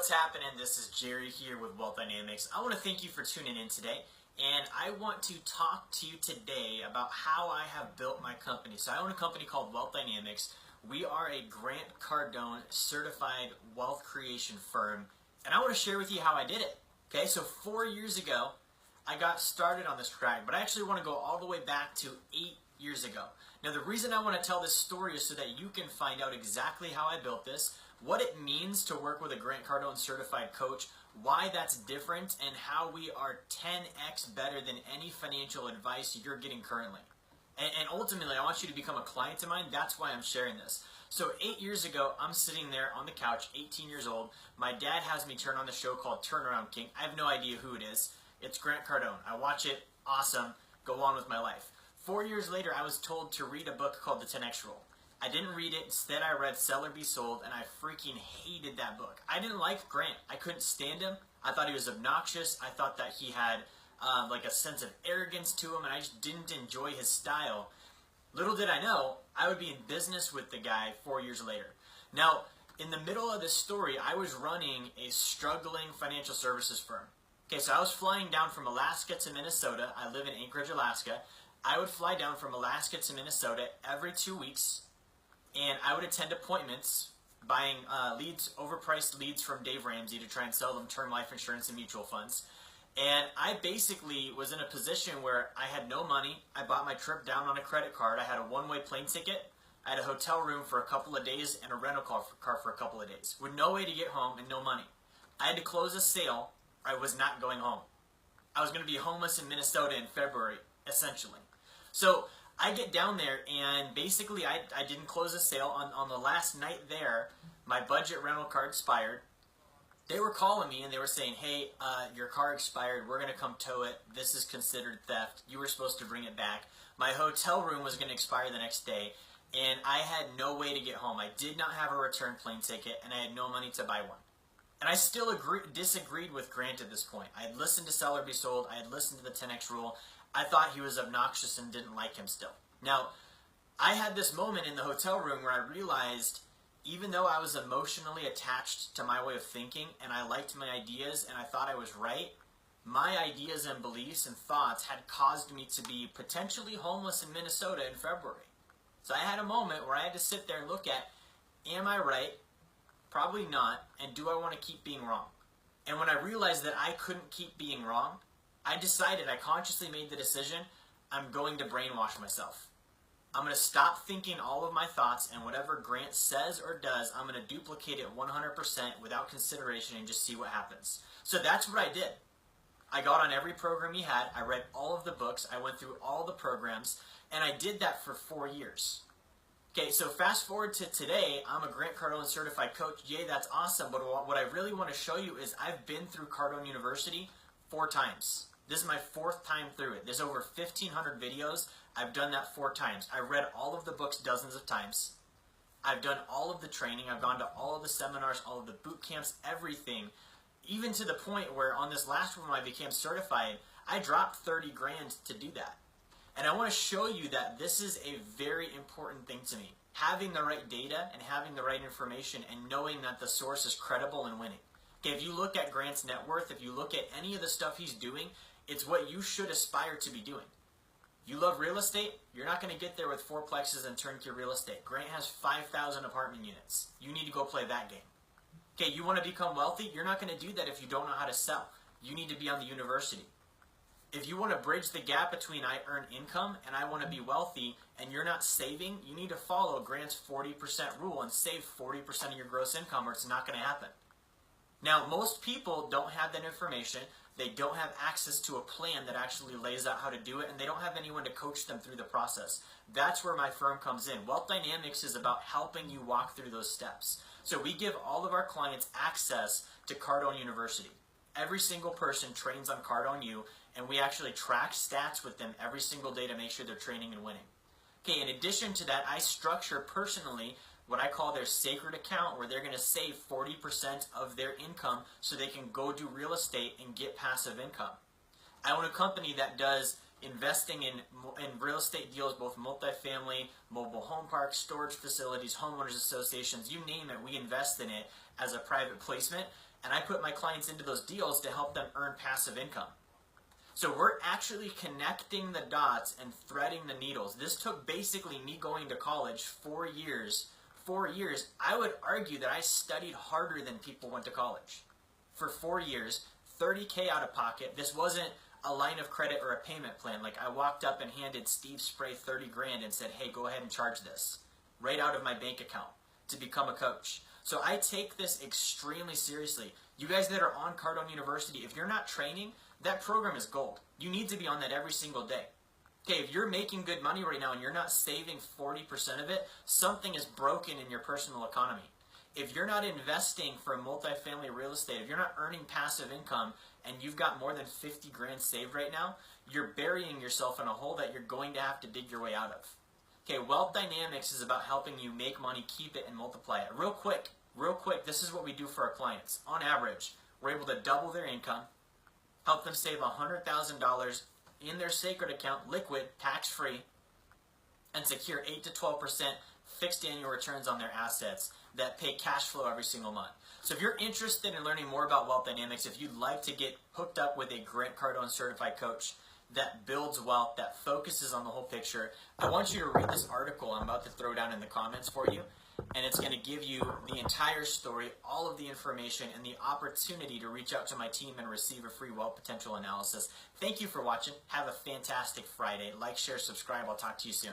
What's happening? This is Jerry here with Wealth Dynamics. I want to thank you for tuning in today, and I want to talk to you today about how I have built my company. So I own a company called Wealth Dynamics. We are a Grant Cardone certified wealth creation firm, and I want to share with you how I did it. Okay, so 4 years ago, I got started on this track, but I actually want to go all the way back to 8 years ago. Now, the reason I want to tell this story is so that you can find out exactly how I built this, what it means to work with a Grant Cardone certified coach, why that's different, and how we are 10x better than any financial advice you're getting currently. And ultimately, I want you to become a client of mine. That's why I'm sharing this. So 8 years ago, I'm sitting there on the couch, 18 years old. My dad has me turn on the show called Turnaround King. I have no idea who it is. It's Grant Cardone. I watch it. Awesome. Go on with my life. 4 years later, I was told to read a book called The 10X Rule. I didn't read it. Instead, I read Sell or Be Sold, and I freaking hated that book. I didn't like Grant. I couldn't stand him. I thought he was obnoxious. I thought that he had like a sense of arrogance to him, and I just didn't enjoy his style. Little did I know, I would be in business with the guy 4 years later. Now, in the middle of this story, I was running a struggling financial services firm. Okay, so I was flying down from Alaska to Minnesota. I live in Anchorage, Alaska. I would fly down from Alaska to Minnesota every 2 weeks, and I would attend appointments buying leads, overpriced leads from Dave Ramsey to try and sell them term life insurance and mutual funds. And I basically was in a position where I had no money. I bought my trip down on a credit card. I had a one-way plane ticket. I had a hotel room for a couple of days and a rental car for a couple of days with no way to get home and no money. I had to close a sale. I was not going home. I was going to be homeless in Minnesota in February, essentially. So I get down there, and basically I didn't close a sale. On the last night there, my budget rental card expired. They were calling me, and they were saying, hey, your car expired. We're going to come tow it. This is considered theft. You were supposed to bring it back. My hotel room was going to expire the next day, and I had no way to get home. I did not have a return plane ticket, and I had no money to buy one. And I still disagreed with Grant at this point. I had listened to Sell or Be Sold. I had listened to the 10X Rule. I thought he was obnoxious and didn't like him still. Now, I had this moment in the hotel room where I realized, even though I was emotionally attached to my way of thinking and I liked my ideas and I thought I was right, my ideas and beliefs and thoughts had caused me to be potentially homeless in Minnesota in February. So I had a moment where I had to sit there and look at, am I right? Probably not. And do I want to keep being wrong? And when I realized that I couldn't keep being wrong, I decided, I consciously made the decision, I'm going to brainwash myself. I'm going to stop thinking all of my thoughts, and whatever Grant says or does, I'm going to duplicate it 100% without consideration and just see what happens. So that's what I did. I got on every program he had. I read all of the books. I went through all the programs, and I did that for 4 years. Okay, so fast forward to today, I'm a Grant Cardone certified coach. Yay, that's awesome. But what I really want to show you is I've been through Cardone University 4 times. This is my 4th time through it. There's over 1,500 videos. I've done that 4 times. I read all of the books dozens of times. I've done all of the training. I've gone to all of the seminars, all of the boot camps, everything. Even to the point where on this last one when I became certified, I dropped 30 grand to do that. And I want to show you that this is a very important thing to me. Having the right data and having the right information and knowing that the source is credible and winning. Okay, if you look at Grant's net worth, if you look at any of the stuff he's doing, it's what you should aspire to be doing. You love real estate, you're not going to get there with fourplexes and turnkey real estate. Grant has 5,000 apartment units. You need to go play that game. Okay, you want to become wealthy? You're not going to do that if you don't know how to sell. You need to be on the university. If you want to bridge the gap between I earn income and I want to be wealthy and you're not saving, you need to follow Grant's 40% rule and save 40% of your gross income or it's not going to happen. Now, most people don't have that information. They don't have access to a plan that actually lays out how to do it, and they don't have anyone to coach them through the process. That's where my firm comes in. Wealth Dynamics is about helping you walk through those steps. So we give all of our clients access to Cardone University. Every single person trains on Cardone U, and we actually track stats with them every single day to make sure they're training and winning. Okay, in addition to that, I structure personally what I call their sacred account, where they're going to save 40% of their income so they can go do real estate and get passive income. I own a company that does investing in real estate deals, both multifamily, mobile home parks, storage facilities, homeowners associations, you name it, we invest in it as a private placement. and I put my clients into those deals to help them earn passive income. So we're actually connecting the dots and threading the needles. This took basically me going to college 4 years. 4 years. I would argue that I studied harder than people went to college. For 4 years, $30K out of pocket. This wasn't a line of credit or a payment plan. Like I walked up and handed Steve Spray 30 grand and said, hey, go ahead and charge this right out of my bank account to become a coach. So I take this extremely seriously. You guys that are on Cardone University, if you're not training, that program is gold. You need to be on that every single day. Okay, if you're making good money right now and you're not saving 40% of it, something is broken in your personal economy. If you're not investing for multifamily real estate, if you're not earning passive income and you've got more than 50 grand saved right now, you're burying yourself in a hole that you're going to have to dig your way out of. Okay, Wealth Dynamics is about helping you make money, keep it, and multiply it. Real quick, this is what we do for our clients. On average, we're able to double their income, help them save $100,000 in their sacred account, liquid, tax-free, and secure 8 to 12% fixed annual returns on their assets that pay cash flow every single month. So if you're interested in learning more about Wealth Dynamics, if you'd like to get hooked up with a Grant Cardone certified coach that builds wealth, that focuses on the whole picture, I want you to read this article I'm about to throw down in the comments for you. And it's going to give you the entire story, all of the information, and the opportunity to reach out to my team and receive a free wealth potential analysis. Thank you for watching. Have a fantastic Friday. Like, share, subscribe. I'll talk to you soon.